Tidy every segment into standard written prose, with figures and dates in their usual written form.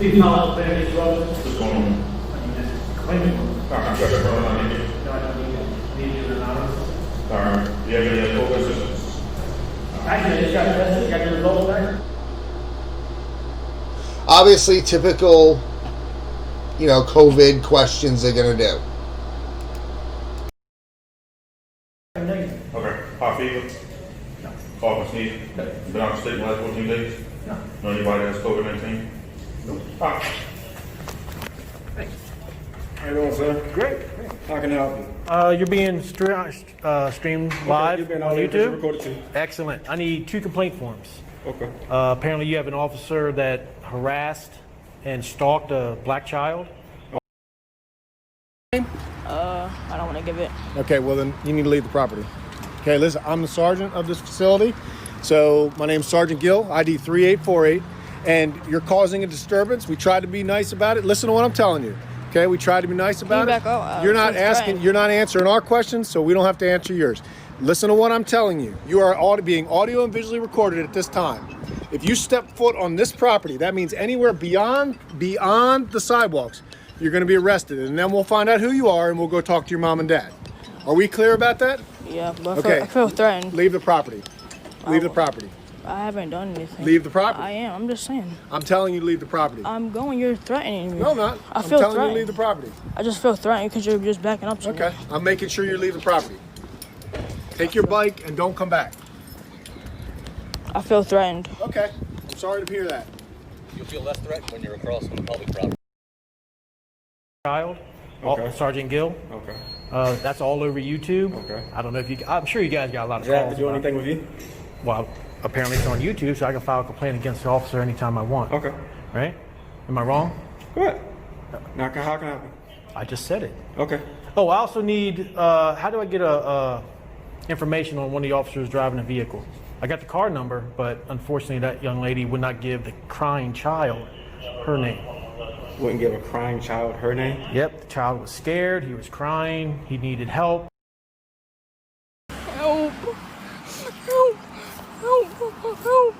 Please follow up there as well. What's going on? I'm sure that's what I need. Need you anonymous. Sorry. Do you have any other questions? Actually, it's got your results there. Obviously, typical, COVID questions they're going to do. Okay. Hot fever? No. Cough and sneeze? Been out of state in the last 14 days? No. Know anybody that's COVID-19? No. Ah. Thanks. How you doing, sir? Great. How can I help you? You're being streamed live you've been on YouTube. Recorded too. Excellent. I need 2 complaint forms. Okay. Apparently, you have an officer that harassed and stalked a black child. I don't want to give it. Okay, well then you need to leave the property. Okay, listen, I'm the sergeant of this facility. So my name's Sergeant Gill, ID 3848, and you're causing a disturbance. We tried to be nice about it. Listen to what I'm telling you. Okay, we tried to be nice about Can it. you back up? You're not asking, you're not answering our questions, so we don't have to answer yours. Listen to what I'm telling you. You are being audio and visually recorded at this time. If you step foot on this property, that means anywhere beyond the sidewalks, you're going to be arrested, and then we'll find out who you are, and we'll go talk to your mom and dad. Are we clear about that? Yeah, but Okay. I feel threatened. Leave the property. Leave the property. I haven't done anything. Leave the property. I am. I'm just saying. I'm telling you to leave the property. I'm going. You're threatening me. No, I'm not. I I'm feel telling threatened. you to leave the property. I just feel threatened because you're just backing up to me. Okay. I'm making sure you leave the property. Take your bike and don't come back. I feel threatened. Okay. I'm sorry to hear that. You'll feel less threatened when you're across from the public property. Child, Okay. Sergeant Gill. Okay. That's all over YouTube. Okay. I don't know if you. I'm sure you guys got a lot of Does that have calls. to do about it. anything with you? Well, apparently it's on YouTube, so I can file a complaint against the officer anytime I want. Okay. Right? Am I wrong? Go ahead. Now, how can I help you? I just said it. Okay. Oh, I also need. How do I get information on one of the officers driving a vehicle? I got the car number, but unfortunately, that young lady would not give the crying child her name. Wouldn't give a crying child her name? Yep, the child was scared. He was crying. He needed help. Help! Help! Help! Help!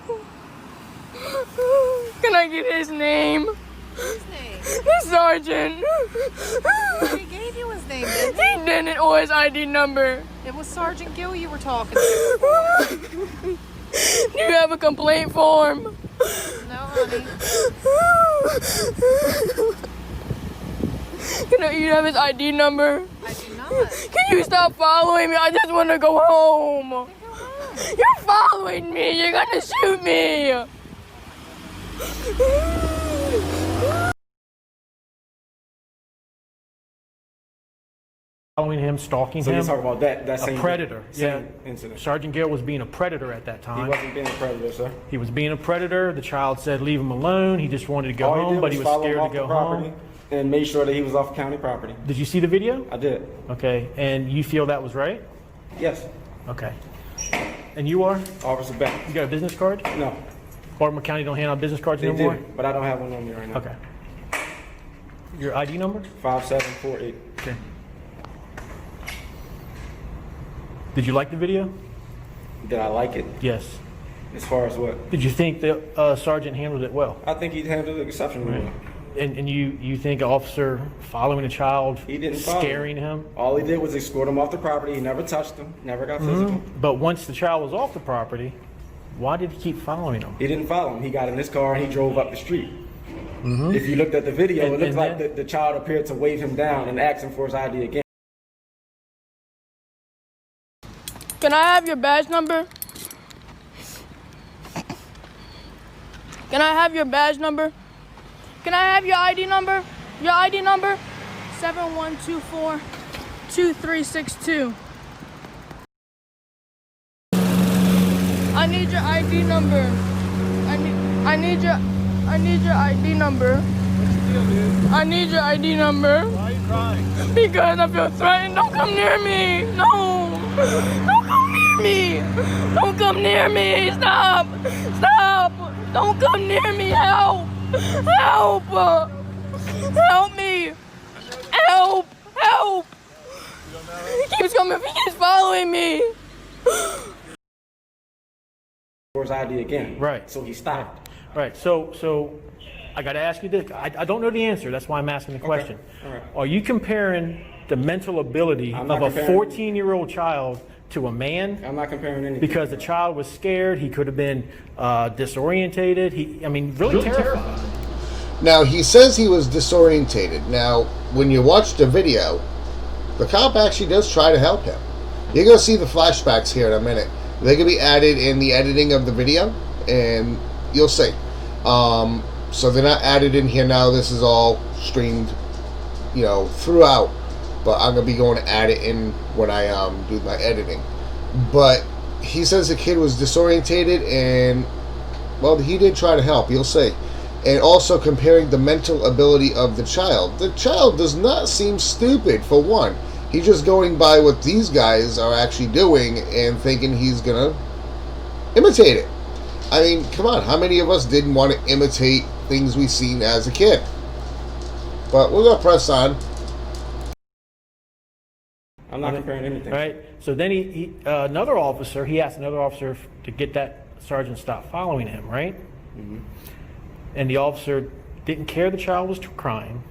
Can I get his name? Whose name? The sergeant. He gave you his name, didn't he? He didn't, or his ID number. It was Sergeant Gill you were talking to. Do you have a complaint form? No, honey. You have his ID number? I do not. Can you stop following me? I just want to go home. Go home. You're following me. You're gonna shoot me. Following him, stalking So him. you're talking about that same A predator. same Yeah. incident. Sergeant Gill was being a predator at that He time. wasn't being a predator, sir. He was being a predator. The child said, "Leave him alone." He just wanted to go All home, did but he was follow him scared to off the go property home. and made sure that he was off county property. Did you see the video? I did. Okay, and you feel that was right? Yes. Okay. And you are? Officer Beck. You got a business card? No, Baltimore County don't hand out business cards they anymore? did, but I don't have one on me right now. Okay. Your ID number? 5748. Okay. Did you like the video? Did I like it? Yes. As far as what? Did you think the sergeant handled it well? I think he handled it exceptionally well. And you think an officer following a child, He didn't follow. scaring him? All he did was escort him off the property. He never touched him, never got physical. But once the child was off the property, why did he keep following him? He didn't follow him. He got in his car and he drove up the street. If you looked at the video, And- it looked and like then- the child appeared to wave him down and ask him for his ID again. Can I have your badge number? Can I have your badge number? Can I have your ID number? Your ID number? 7124-2362. I need your ID number. I need your ID number. I need your ID number. Why are you crying? Because I feel threatened. Don't come near me. No. Don't come near me. Don't come near me. Stop. Stop. Don't come near me. Help. Help. Help me. Help. Help. He keeps coming. He keeps following me. For his ID again. Right. So he stopped. Right. So I got to ask you this. I don't know the answer. That's why I'm asking the question. All right. Are you comparing the mental ability I'm of not a comparing- 14-year-old child to a man? I'm not comparing anything. Because the child was scared. He could have been disorientated. Really terrified. Now, he says he was disorientated. Now, when you watch the video, the cop actually does try to help him. You're going to see the flashbacks here in a minute. They're going to be added in the editing of the video, and you'll see. So they're not added in here now. This is all streamed, throughout. But I'm going to be going to add it in when I do my editing. But he says the kid was disorientated, and, well, he did try to help. You'll see. And also comparing the mental ability of the child. The child does not seem stupid, for one. He's just going by what these guys are actually doing and thinking he's going to imitate it. I mean, come on. How many of us didn't want to imitate things we seen as a kid? But we're going to press on. I'm not comparing anything. Right. So then he asked another officer to get that sergeant to stop following him, right? Mm-hmm. And the officer didn't care the child was crying,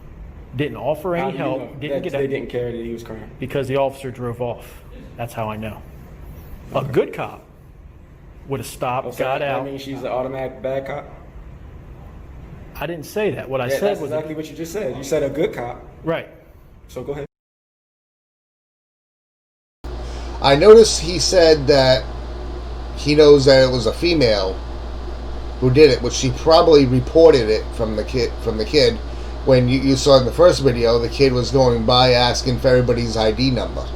didn't offer How any do you help, know didn't that get they didn't care that he was crying? because the officer drove off. That's how I know. A good cop would have stopped, So got that out. means she's an automatic bad cop? I didn't say that. What I Yeah, said that's was exactly what you just said. You said a good cop. right. So go ahead. I noticed he said that he knows that it was a female who did it, which she probably reported it from the kid. When you saw in the first video, the kid was going by asking for everybody's ID number.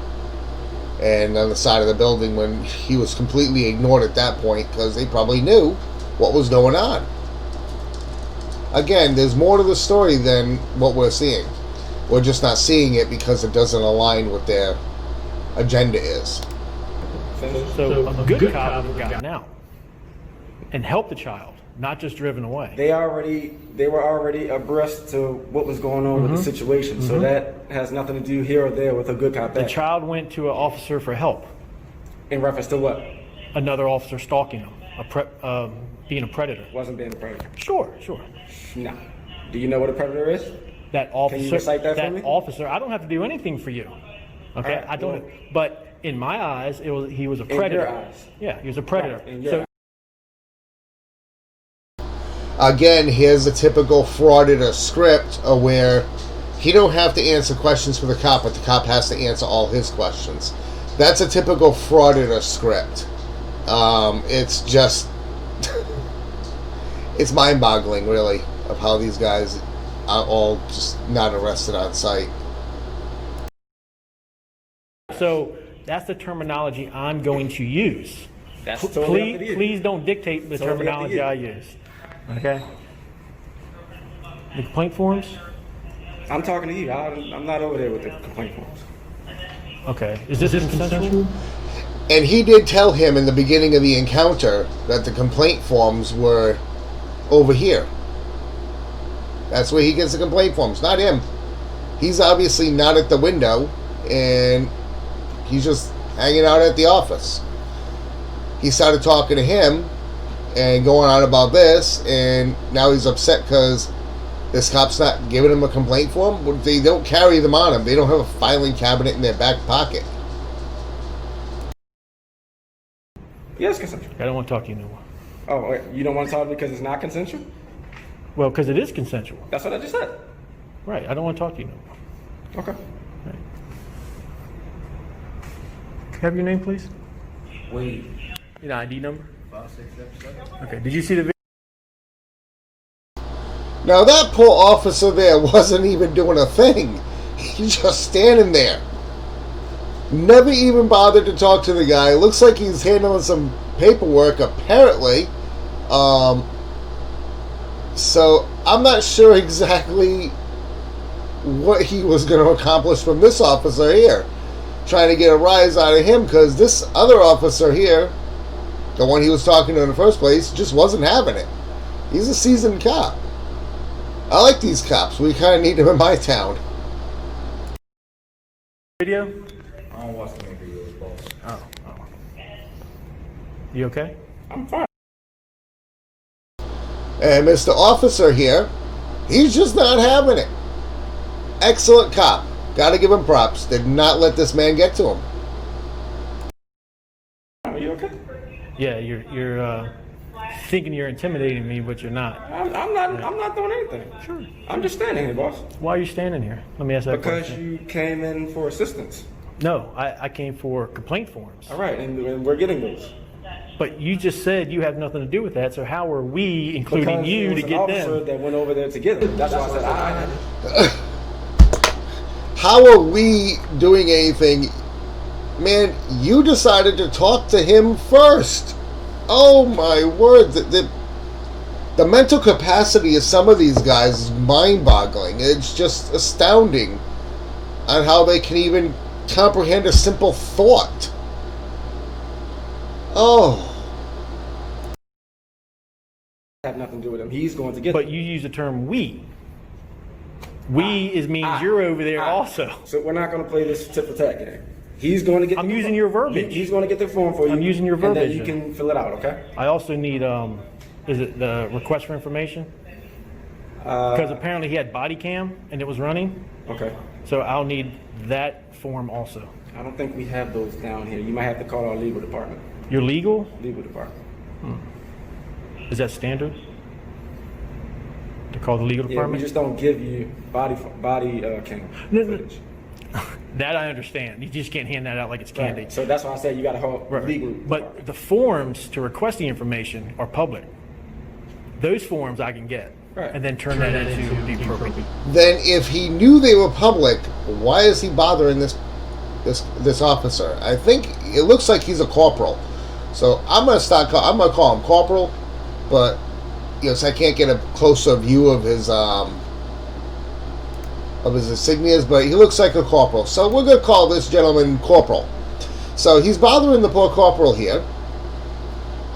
And on the side of the building, when he was completely ignored at that point because they probably knew what was going on. Again, there's more to the story than what we're seeing. We're just not seeing it because it doesn't align with their agenda is. So a good cop would have gotten out and helped the child, not just driven away. They were already abreast to what was going on with the situation. So that has nothing to do here or there with a good cop The bad. child went to an officer for help. In reference to what? Another officer stalking him, being a predator. Wasn't being a predator. Sure. No. Do you know what a predator is? That officer. recite that for me? officer. I don't have to do anything for you. Okay, All right, I don't. well- But in my eyes, he was a In predator. your eyes. Yeah, he was a predator. Right, in your So eyes. Again, here's a typical frauditor script where he don't have to answer questions for the cop, but the cop has to answer all his questions. That's a typical frauditor script. It's just, it's mind-boggling, really, of how these guys are all just not arrested on sight. So that's the terminology I'm going to use. That's totally up to you. Please don't dictate the Totally up to terminology you. I use. Okay? The complaint forms? I'm talking to you. I'm not over there with the complaint forms. Okay. Is this consensual? And he did tell him in the beginning of the encounter that the complaint forms were over here. That's where he gets the complaint forms, not him. He's obviously not at the window, and he's just hanging out at the office. He started talking to him and going on about this, and now he's upset because this cop's not giving him a complaint form. They don't carry them on him. They don't have a filing cabinet in their back pocket. Yes, consensual. I don't want to talk to you no more. Oh, wait, you don't want to talk because it's not consensual? Well, because it is consensual. That's what I just said. Right. I don't want to talk to you no more. Okay. Have your name, please? Wait. Your ID number? 567. Okay. Did you see the video? Now that poor officer there wasn't even doing a thing. He's just standing there. Never even bothered to talk to the guy. Looks like he's handling some paperwork, apparently. So I'm not sure exactly what he was going to accomplish from this officer here. Trying to get a rise out of him, because this other officer here, the one he was talking to in the first place, just wasn't having it. He's a seasoned cop. I like these cops. We kind of need them in my town. Video? I don't watch the videos, boss. Oh. You okay? I'm fine. And Mr. Officer here He's just not having it. Excellent cop. Gotta give him props. Did not let this man get to him. Are you okay? Yeah, you're thinking you're intimidating me, but you're not. I'm not doing anything. Sure. I'm just standing here, boss. Why are you standing here? Let me ask that Because question. you came in for assistance. No, I came for complaint forms. All right, and we're getting those. But you just said you have nothing to do with that, so how are we, including Because you, there was to an get officer them? that went over there to get them. That's why I said I. How are we doing anything? Man, you decided to talk to him first. Oh my word. The mental capacity of some of these guys is mind-boggling. It's just astounding on how they can even comprehend a simple thought. Oh. Have nothing to do with him. He's going to get But them. you use the term we. We means you're over there also. So we're not going to play this tit for tat game. He's going to get. I'm using your verbiage. He's going to get the form for you. I'm using your And then verbiage. you can fill it out, okay? I also need, is it the request for information? Because apparently he had body cam and it was running. Okay. So I'll need that form also. I don't think we have those down here. You might have to call our legal department. You're legal? Legal department. Is that standard? To call the legal Yeah, we department? just don't give you body cam No, no. footage. That I understand. You just can't hand that out like it's candy. Right. So that's why I said you got to hold Right. legal. But the forms to request the information are public. Those forms I can get. Right. And then turn that into the appropriate. Then if he knew they were public, why is he bothering this officer? I think it looks like he's a corporal. So I'm gonna call him corporal, but yes, I can't get a closer view of his insignias, but he looks like a corporal. So we're gonna call this gentleman corporal. So he's bothering the poor corporal here,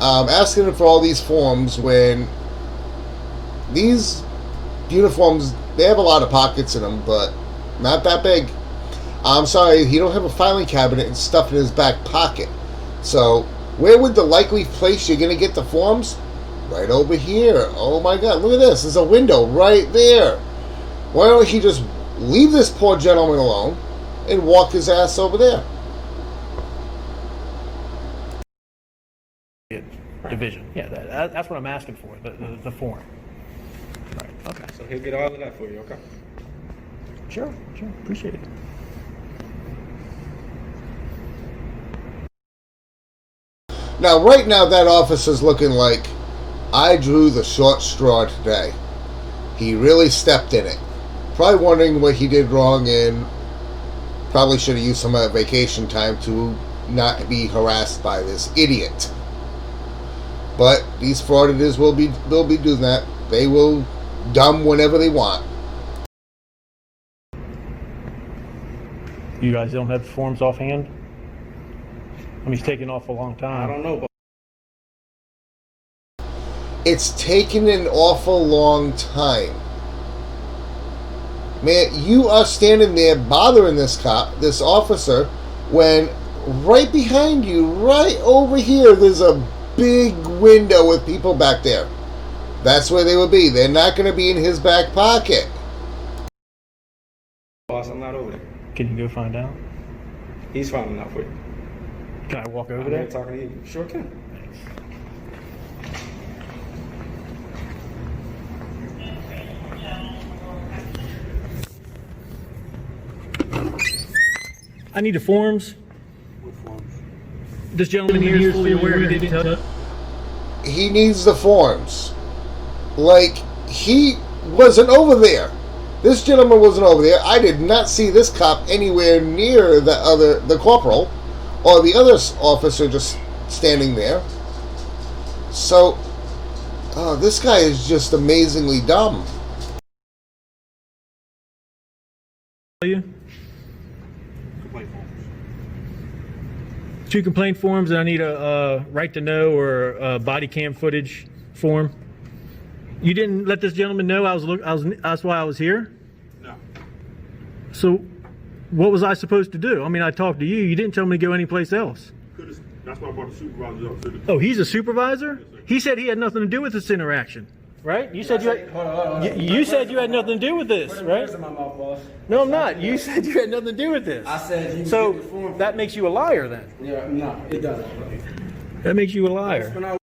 asking him for all these forms when these uniforms, they have a lot of pockets in them, but not that big. I'm sorry, he don't have a filing cabinet and stuff in his back pocket. So where would the likely place you're going to get the forms? Right over here. Oh my God, look at this. There's a window right there. Why don't he just leave this poor gentleman alone and walk his ass over there? Division. Yeah, that's what I'm asking for, the form. Right, okay. So he'll get all of that for you, okay? Sure, appreciate it. Now, right now, that officer's looking like I drew the short straw today. He really stepped in it. Probably wondering what he did wrong and probably should have used some of that vacation time to not be harassed by this idiot. But these frauditors will be doing that. They will dumb whenever they want. You guys don't have the forms offhand? I mean, it's taking off a long time. I don't know, but It's taken an awful long time. Man, you are standing there bothering this officer, when right behind you, right over here, there's a big window with people back there. That's where they would be. They're not going to be in his back pocket. boss, I'm not over there. Can you go find out? He's finding out for you. Can I walk over I'm there? here talking to you. Sure can. I need the forms. What forms? This gentleman here is fully aware he didn't tell. He needs the forms. Like, he wasn't over there. This gentleman wasn't over there. I did not see this cop anywhere near the corporal or the other officer just standing there. So, this guy is just amazingly dumb. You? Complaint forms. 2 complaint forms, and I need a right to know or a body cam footage form. You didn't let this gentleman know that's why I was here? No. So what was I supposed to do? I mean, I talked to you. You didn't tell me to go anyplace else. That's why I brought the supervisor up to the. Oh, he's a supervisor? He said he had nothing to do with this interaction. right? You said you had, you said you had nothing to do with this, right? In my mouth, boss. No, I'm not. You said you had nothing to do with this. I said you so get the form. that makes you a liar then. Yeah, no, it doesn't. That makes you a liar.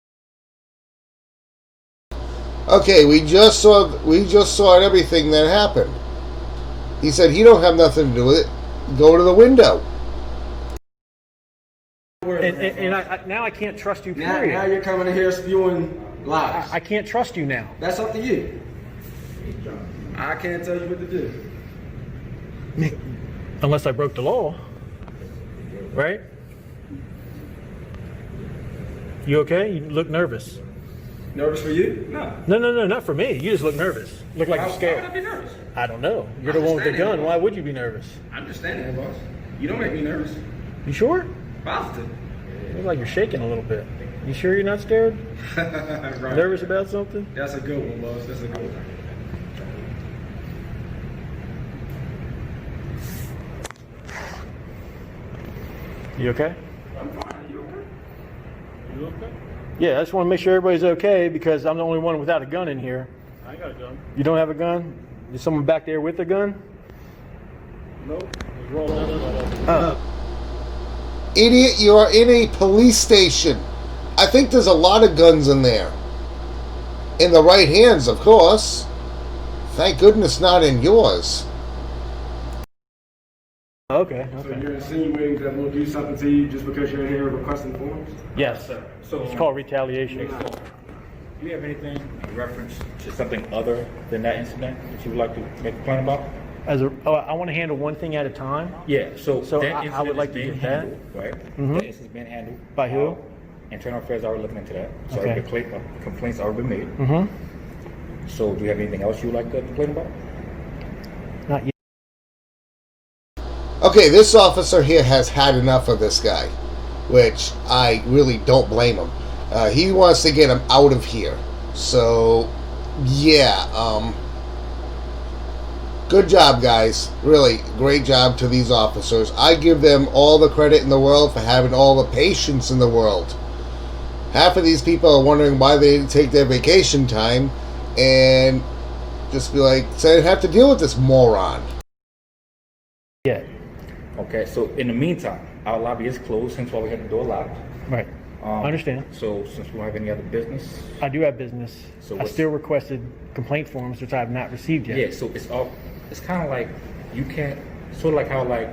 Okay, we just saw everything that happened. He said he don't have nothing to do with it. Go to the window. And now I can't trust you. Period. Now you're coming in here spewing lies. I can't trust you now. That's up to you. I can't tell you what to do. Unless I broke the law, right? You okay? You look nervous. Nervous for you? No. No, not for me. You just look nervous. Look like you're scared. Why would I be nervous? I don't know. You're the one with the gun. Why would you be nervous? I'm just standing here, boss. You don't make me nervous. You sure? Positive. Looks like you're shaking a little bit. You sure you're not scared? Right. Nervous about something? That's a good one, boss. That's a good one. You okay? I'm fine. You okay? You okay? Yeah, I just want to make sure everybody's okay because I'm the only one without a gun in here. I ain't got a gun. You don't have a gun? Is someone back there with a gun? Nope. It's rolled down. Idiot, you are in a police station. I think there's a lot of guns in there. In the right hands, of course. Thank goodness not in yours. Okay. So you're insinuating that we'll do something to you just because you're in here requesting forms? Yes. So It's called retaliation. do you have anything in reference to something other than that incident that you would like to make a plan about? I want to handle one thing at a time. Yeah, so So that I incident would like is to being get that. handled, right? Mhm. That incident's been handled. By who? Internal Affairs already looking into that. So Okay. the complaints already been made. Mm-hmm. So do you have anything else you would like to complain about? Not yet. Okay, this officer here has had enough of this guy, which I really don't blame him. He wants to get him out of here. So, yeah, good job, guys. Really, great job to these officers. I give them all the credit in the world for having all the patience in the world. Half of these people are wondering why they didn't take their vacation time and just be like, so I didn't have to deal with this moron. Yeah. Okay, so in the meantime, our lobby is closed, hence why we have the door locked. Right. I understand. So since we don't have any other business, I do have business. So I what's- still requested complaint forms, which I have not received yet. yeah, so it's kind of like you can't, sort of like how like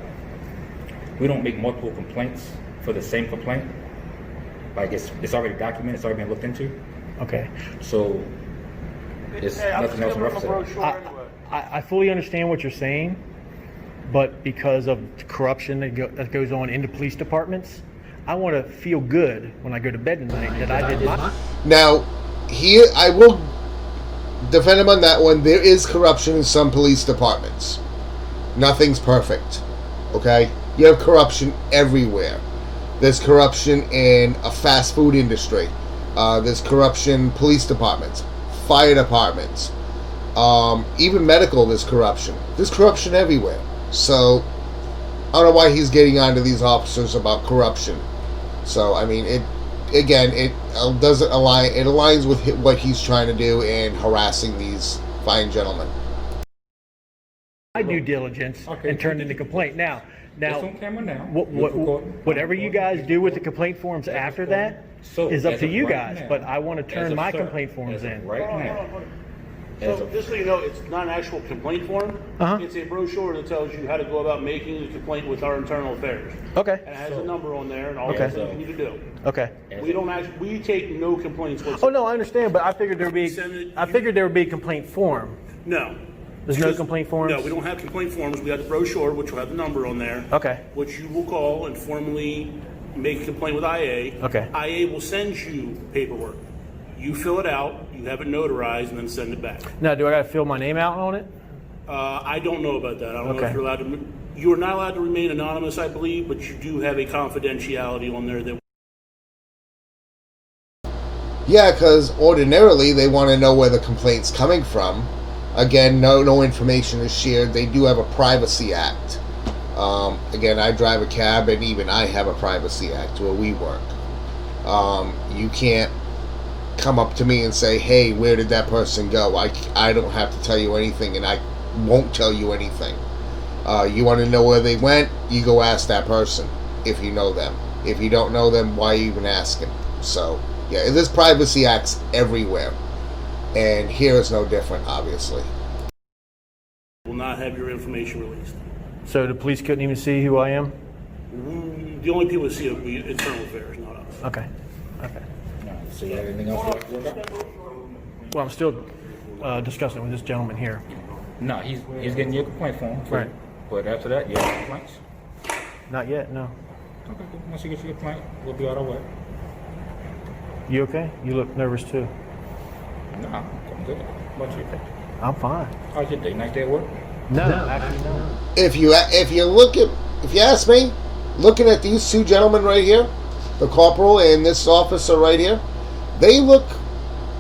we don't make multiple complaints for the same complaint. Like it's already documented, it's already been looked into. Okay. So it's nothing else in reference to that. I fully understand what you're saying, but because of corruption that goes on in the police departments, I want to feel good when I go to bed tonight that I did my. Now, here, I will defend him on that one. There is corruption in some police departments. Nothing's perfect. Okay? You have corruption everywhere. There's corruption in a fast food industry. There's corruption in police departments, fire departments, even medical, there's corruption. There's corruption everywhere. So, I don't know why he's getting on to these officers about corruption. So, I mean, it doesn't align. It aligns with what he's trying to do in harassing these fine gentlemen. My due diligence Okay. and turned in the complaint. Now, It's on camera now. whatever you guys do with the complaint forms after that So, is up as to of you right guys. now- But I want to as turn of my sir, complaint forms as of in. right now. As So of- just so you know, it's not an actual complaint form. Uh-huh. It's a brochure that tells you how to go about making a complaint with our internal affairs. Okay. And it has a number on there and all Okay. the things you need to do. Okay. We take no complaints whatsoever. Oh no, I understand, but I figured there would be. I figured there would be a complaint form. No. There's no Because- complaint forms? No, we don't have complaint forms. We have the brochure, which will have the number on there. Okay. Which you will call and formally make a complaint with IA. Okay. IA will send you paperwork. You fill it out, you have it notarized, and then send it back. Now, do I got to fill my name out on it? I don't know about that. I don't know Okay. if you're allowed to. You are not allowed to remain anonymous, I believe, but you do have a confidentiality on there that. Yeah, because ordinarily they want to know where the complaint's coming from. Again, no information is shared. They do have a privacy act. Again, I drive a cab, and even I have a privacy act where we work. You can't come up to me and say, hey, where did that person go? I don't have to tell you anything, and I won't tell you anything. You want to know where they went, you go ask that person if you know them. If you don't know them, why are you even asking? So, yeah, there's privacy acts everywhere. And here is no different, obviously. Will not have your information released. So the police couldn't even see who I am? The only people that see it will be internal affairs, not us. Okay. Okay. So you have anything else you'd like to work out? Well, I'm still discussing it with this gentleman here. No, he's getting your complaint form. Right. But after that, you have complaints? Not yet, no. Okay, good. Once you get your complaint, we'll be out of the way. You okay? You look nervous too. No, I'm good. How about you? I'm fine. How's your day? Nice day at work? No, actually no. If you ask me, looking at these two gentlemen right here, the corporal and this officer right here, they look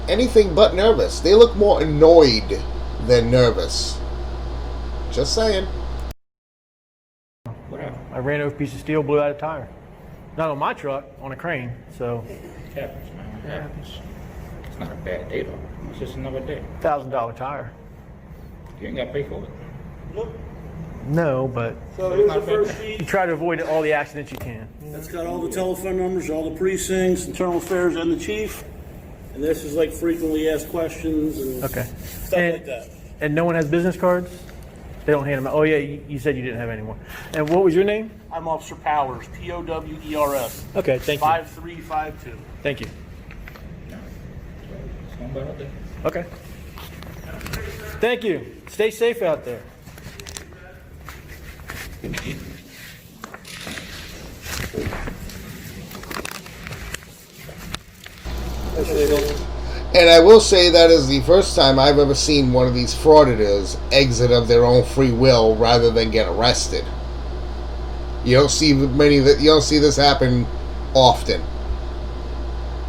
anything but nervous. They look more annoyed than nervous. Just saying. What happened? I ran over a piece of steel, blew out a tire. Not on my truck, on a crane. So It happens, man. It happens. It's not a bad day, though. It's just another day. $1,000 tire. You ain't got to pay for it. No, but So here's the first sheet. you try to avoid all the accidents you can. That's got all the telephone numbers, all the precincts, internal affairs, and the chief. And this is like frequently asked questions and Okay. stuff like that. And no one has business cards? They don't hand them out. Oh yeah, you said you didn't have any more. And what was your name? I'm Officer Powers, Powers. Okay, thank you. 5352. Thank you. It's going better out there. Okay. Thank you. Stay safe out there. And I will say that is the first time I've ever seen one of these frauditors exit of their own free will rather than get arrested. You don't see you don't see this happen often.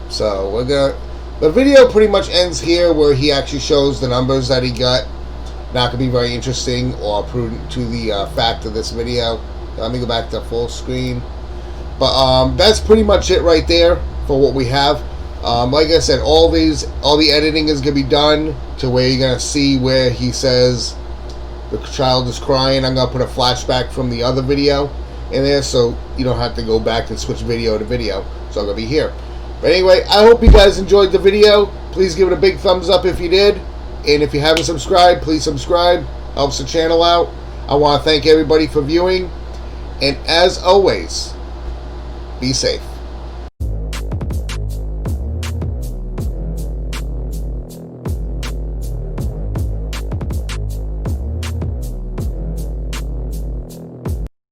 So the video pretty much ends here, where he actually shows the numbers that he got. Not gonna be very interesting or prudent to the fact of this video. Let me go back to full screen. But that's pretty much it right there for what we have. Like I said, all the editing is gonna be done to where you're gonna see where he says the child is crying. I'm gonna put a flashback from the other video in there, so you don't have to go back and switch video to video. So I'm gonna be here. But anyway, I hope you guys enjoyed the video. Please give it a big thumbs up if you did, and if you haven't subscribed, please subscribe. Helps the channel out. I want to thank everybody for viewing, and as always, be safe.